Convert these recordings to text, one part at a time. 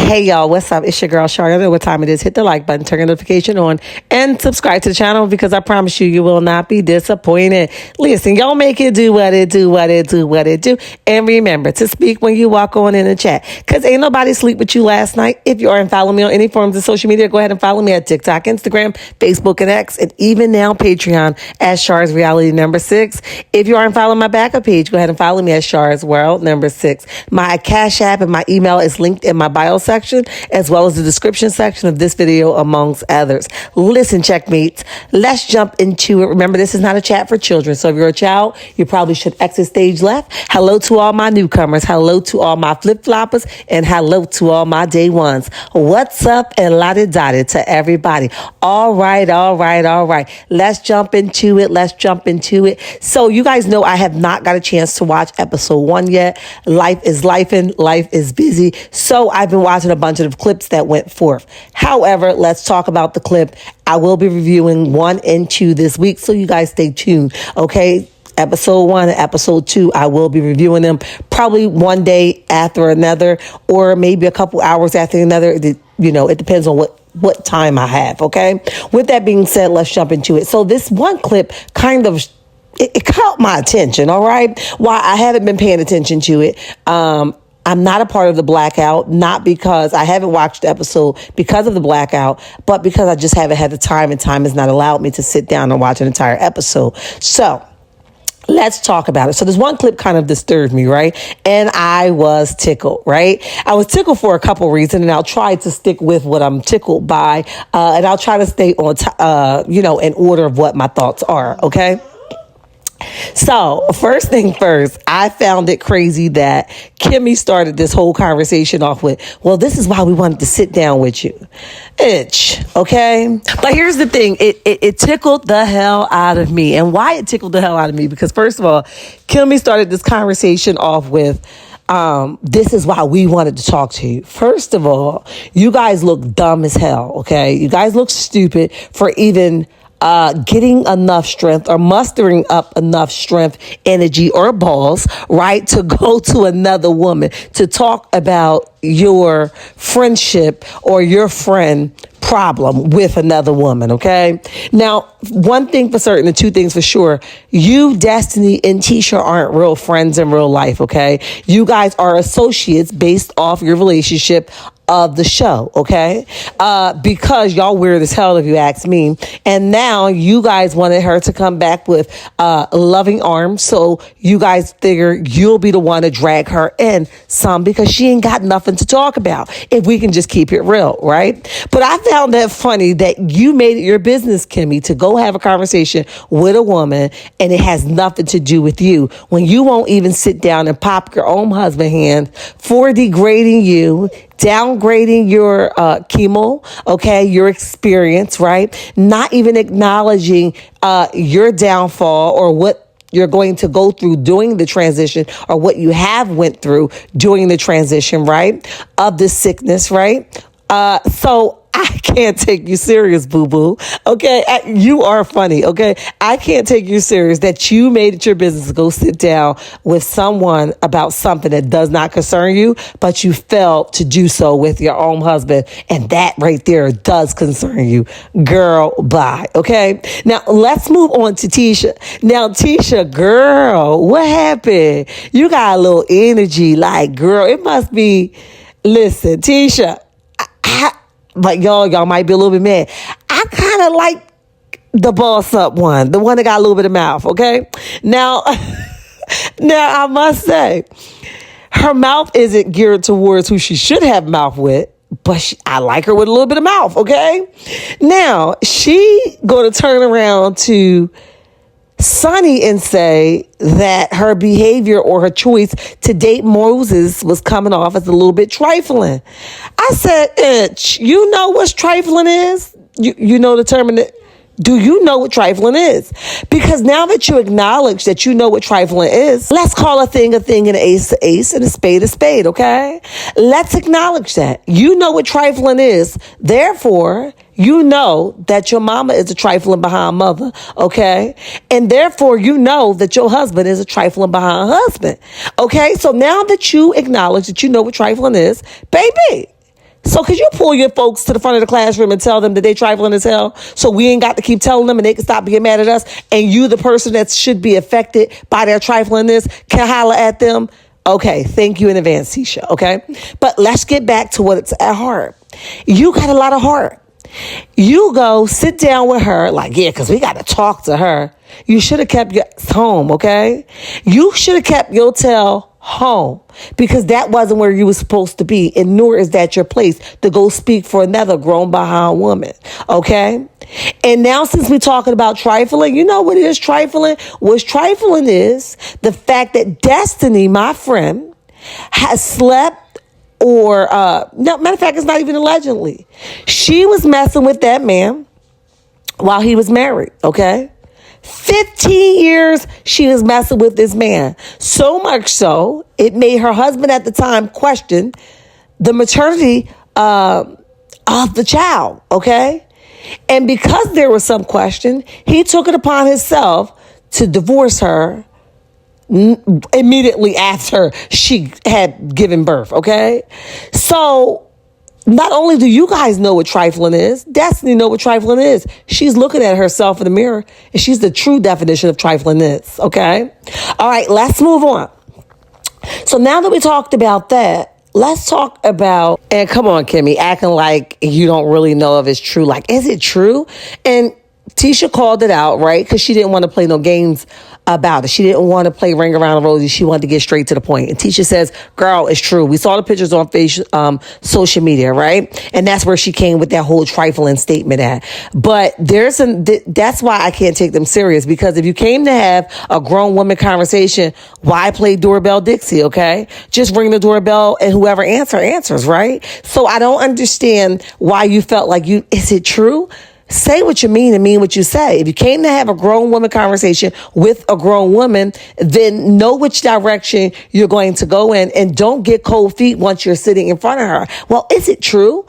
Hey y'all, what's up? It's your girl Shari. I know what time it is. Hit the like button, turn your notification on, and subscribe to the channel because I promise you, you will not be disappointed. Listen, y'all make it do what it do, what it do, what it do. And remember to speak when you walk on in the chat because ain't nobody sleep with you last night. If you aren't following me on any forms of social media, go ahead and follow me at TikTok, Instagram, Facebook, and X, and even now Patreon at Shari's Reality number 6. If you aren't following my backup page, go ahead and follow me at Shari's World number 6. My Cash App and my email is linked in my bio section, as well as the description section of this video, amongst others. Listen, checkmates, let's jump into it. Remember, this is not a chat for children, so if you're a child, you probably should exit stage left. Hello to all my newcomers. Hello to all my flip-floppers, and hello to all my day ones. What's up, and la-di-da-di to everybody. All right. Let's jump into it. So you guys know I have not got a chance to watch episode 1 yet. Life is lifing. Life is busy. So I've been watching a bunch of clips that went forth. However, let's talk about the clip. I will be reviewing 1 and 2 this week, so you guys stay tuned, okay? Episode 1 and episode 2, I will be reviewing them probably one day after another, or maybe a couple hours after another. It depends on what time I have, okay? With that being said, let's jump into it. So this one clip kind of it caught my attention, all right? Why I haven't been paying attention to it. I'm not a part of the blackout, not because I haven't watched the episode because of the blackout, but because I just haven't had the time, and time has not allowed me to sit down and watch an entire episode. So let's talk about it. So this one clip kind of disturbed me, right? And I was tickled, right? I was tickled for a couple reasons, and I'll try to stick with what I'm tickled by, and I'll try to stay on, in order of what my thoughts are, okay? So first thing first, I found it crazy that Kimmy started this whole conversation off with, well, this is why we wanted to sit down with you. Okay? But here's the thing. It tickled the hell out of me. And why it tickled the hell out of me? Because first of all, Kimmy started this conversation off with, this is why we wanted to talk to you. First of all, you guys look dumb as hell, okay? You guys look stupid for even getting enough strength or mustering up enough strength, energy, or balls, right, to go to another woman to talk about your friendship or your friend problem with another woman, okay? Now, one thing for certain and two things for sure, you, Destiny, and Tisha aren't real friends in real life, okay? You guys are associates based off your relationship of the show, okay? Because y'all weird as hell if you ask me. And now you guys wanted her to come back with loving arms, so you guys figure you'll be the one to drag her in some because she ain't got nothing to talk about, if we can just keep it real, right? But I found that funny that you made it your business, Kimmy, to go have a conversation with a woman and it has nothing to do with you, when you won't even sit down and pop your own husband hand for degrading you, downgrading your chemo, okay, your experience, right? Not even acknowledging your downfall or what you're going to go through during the transition, or what you have went through during the transition, right, of this sickness, right? So I can't take you serious, boo-boo, okay? You are funny, okay? I can't take you serious that you made it your business to go sit down with someone about something that does not concern you, but you failed to do so with your own husband, and that right there does concern you. Girl, bye, okay? Now, let's move on to Tisha. Now, Tisha, girl, what happened? You got a little energy, like, girl, it must be, listen, Tisha, but y'all might be a little bit mad. I kind of like the boss up one, the one that got a little bit of mouth, okay? Now I must say, her mouth isn't geared towards who she should have mouth with, but I like her with a little bit of mouth, okay? Now, she going to turn around to Sunni and say that her behavior or her choice to date Moses was coming off as a little bit trifling. I said, you know what trifling is? You know the term? Do you know what trifling is? Because now that you acknowledge that you know what trifling is, let's call a thing, and an ace, and a spade, okay? Let's acknowledge that. You know what trifling is. Therefore, you know that your mama is a trifling behind mother, okay? And therefore, you know that your husband is a trifling behind husband, okay? So now that you acknowledge that you know what trifling is, baby, So could you pull your folks to the front of the classroom and tell them that they trifling as hell, so we ain't got to keep telling them and they can stop being mad at us, and you, the person that should be affected by their triflingness, can holler at them? Okay, thank you in advance, Tisha, okay? But let's get back to what's at heart. You got a lot of heart. You go sit down with her, like, yeah, because we got to talk to her. You should have kept your home, okay? You should have kept your tail home, because that wasn't where you were supposed to be, and nor is that your place to go speak for another grown behind woman, okay? And now, since we're talking about trifling, you know what is trifling? What's trifling is the fact that Destiny, my friend, has slept, or no, matter of fact, it's not even allegedly. She was messing with that man while he was married, okay? 15 years she was messing with this man. So much so, it made her husband at the time question the maternity of the child, okay? And because there was some question, he took it upon himself to divorce her immediately after she had given birth, okay? So not only do you guys know what trifling is, Destiny know what trifling is. She's looking at herself in the mirror, and she's the true definition of trifling is, okay? All right, let's move on. So now that we talked about that, let's talk about, and come on, Kimmy, acting like you don't really know if it's true. Like, is it true? And Tisha called it out, right? Because she didn't want to play no games about it. She didn't want to play ring around the rosy. She wanted to get straight to the point. And Tisha says, girl, it's true. We saw the pictures on social media, right? And that's where she came with that whole trifling statement at. But that's why I can't take them serious, because if you came to have a grown woman conversation, why play doorbell Dixie, okay? Just ring the doorbell and whoever answers, right? So I don't understand why you felt like is it true? Say what you mean and mean what you say. If you came to have a grown woman conversation with a grown woman, then know which direction you're going to go in, and don't get cold feet once you're sitting in front of her. Well, is it true?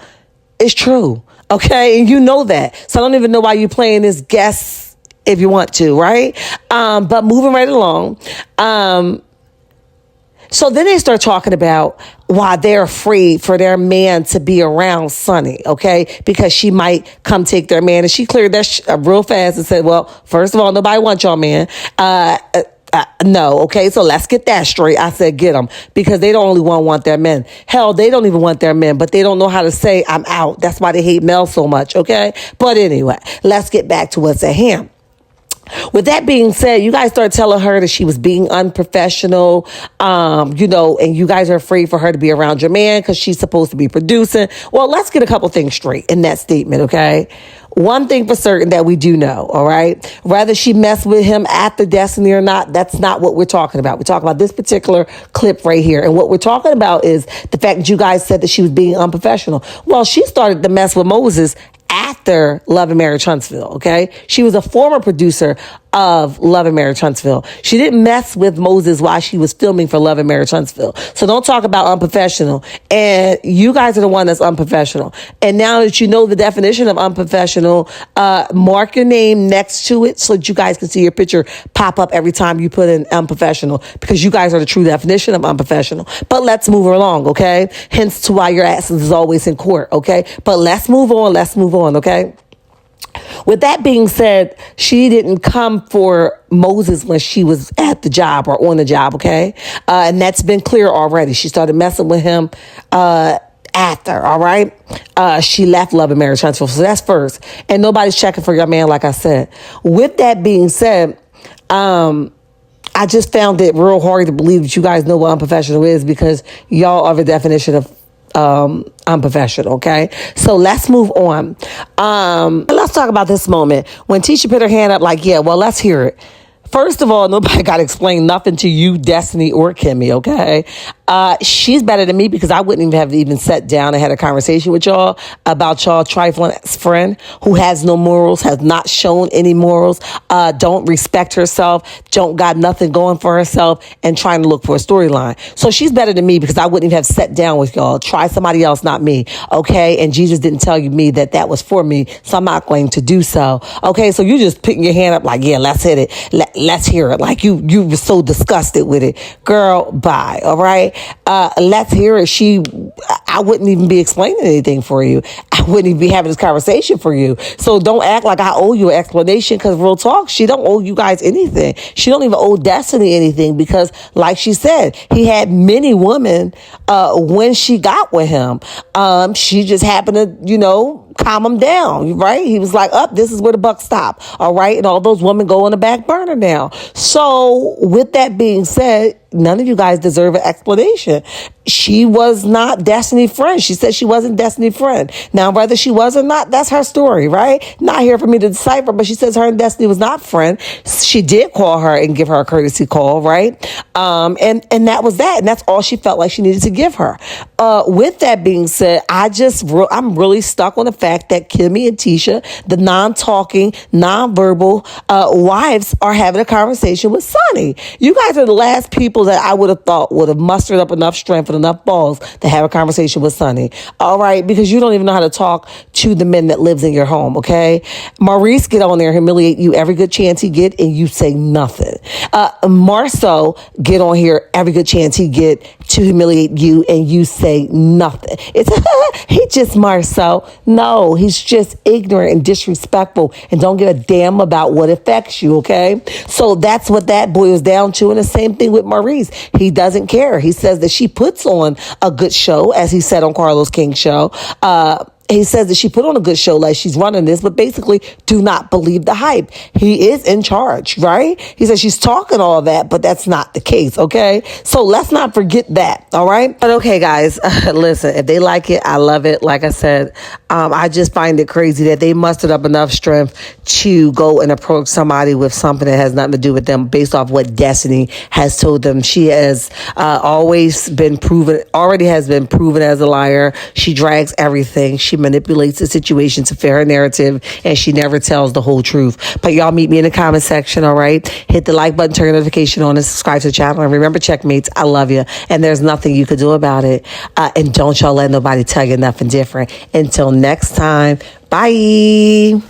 It's true. Okay. And you know that. So I don't even know why you're playing this guess if you want to, right? But moving right along. So then they start talking about why they're afraid for their man to be around Sunni, okay? Because she might come take their man. And she cleared that real fast and said, well, first of all, nobody wants y'all man. No, okay? So let's get that straight. I said get them, because they don't only want their men. Hell, they don't even want their men, but they don't know how to say I'm out. That's why they hate Mel so much, okay? But anyway, let's get back to what's at hand. With that being said, you guys start telling her that she was being unprofessional, and you guys are afraid for her to be around your man because she's supposed to be producing. Well, let's get a couple things straight in that statement, okay? One thing for certain that we do know, all right? Whether she messed with him after Destiny or not, that's not what we're talking about. We're talking about this particular clip right here. And what we're talking about is the fact that you guys said that she was being unprofessional. Well, she started to mess with Moses after Love and Marriage Huntsville, okay? She was a former producer of Love and Marriage Huntsville. She didn't mess with Moses while she was filming for Love and Marriage Huntsville. So don't talk about unprofessional. And you guys are the one that's unprofessional. And now that you know the definition of unprofessional, mark your name next to it so that you guys can see your picture pop up every time you put in unprofessional, because you guys are the true definition of unprofessional. But let's move along, okay? Hence to why your ass is always in court, okay? But let's move on, okay? With that being said, she didn't come for Moses when she was at the job or on the job, okay? And that's been clear already. She started messing with him after, all right? She left Love and Marriage Huntsville, so that's first. And nobody's checking for your man, like I said. With that being said, I just found it real hard to believe that you guys know what unprofessional is, because y'all are the definition of unprofessional, okay? So let's move on. Let's talk about this moment when Tisha put her hand up like, yeah, well, let's hear it. First of all, nobody got to explain nothing to you, Destiny or Kimmy, okay? She's better than me, because I wouldn't even have sat down and had a conversation with y'all about y'all trifling friend who has no morals, has not shown any morals, don't respect herself, don't got nothing going for herself, and trying to look for a storyline. So she's better than me, because I wouldn't even have sat down with y'all. Try somebody else, not me, okay? And Jesus didn't tell me that was for me, so I'm not going to do so, okay? So you just putting your hand up like, yeah, let's hit it. let's hear it. Like you were so disgusted with it. Girl, bye. All right. Let's hear it. I wouldn't even be explaining anything for you. I wouldn't even be having this conversation for you. So don't act like I owe you an explanation, because real talk, she don't owe you guys anything. She don't even owe Destiny anything, because like she said, he had many women when she got with him. She just happened to, calm him down, right? He was like, this is where the buck stop. All right. And all those women go on the back burner now. So with that being said, none of you guys deserve an explanation. She was not Destiny's friend. She said she wasn't Destiny's friend. Now, whether she was or not, that's her story, right? Not here for me to decipher, but she says her and Destiny was not friend. She did call her and give her a courtesy call, right? And that was that. And that's all she felt like she needed to give her. With that being said, I'm really stuck on the fact that Kimmy and Tisha, the non-talking, non-verbal wives, are having a conversation with Sunni. You guys are the last people that I would have thought would have mustered up enough strength and enough balls to have a conversation with Sunni. All right, because you don't even know how to talk to the men that lives in your home, okay? Maurice get on there, humiliate you every good chance he get, and you say nothing. Marceau get on here every good chance he get to humiliate you, and you say nothing. It's he just Marceau. No, he's just ignorant and disrespectful and don't give a damn about what affects you, okay? So that's what that boils down to. And the same thing with Maurice. He doesn't care. He says that she puts on a good show, as he said on Carlos King's show. He says that she put on a good show, like she's running this, but basically do not believe the hype. He is in charge, right? He says she's talking all that, but that's not the case, okay? So let's not forget that, all right? But okay, guys, listen, if they like it, I love it. Like I said, I just find it crazy that they mustered up enough strength to go and approach somebody with something that has nothing to do with them based off what Destiny has told them. She has already has been proven as a liar. She drags everything. She manipulates the situation to fit her narrative, and she never tells the whole truth. But y'all meet me in the comment section, all right? Hit the like button, turn your notification on, and subscribe to the channel. And remember, checkmates, I love you, and there's nothing you could do about it. And don't y'all let nobody tell you nothing different. Until next time, bye.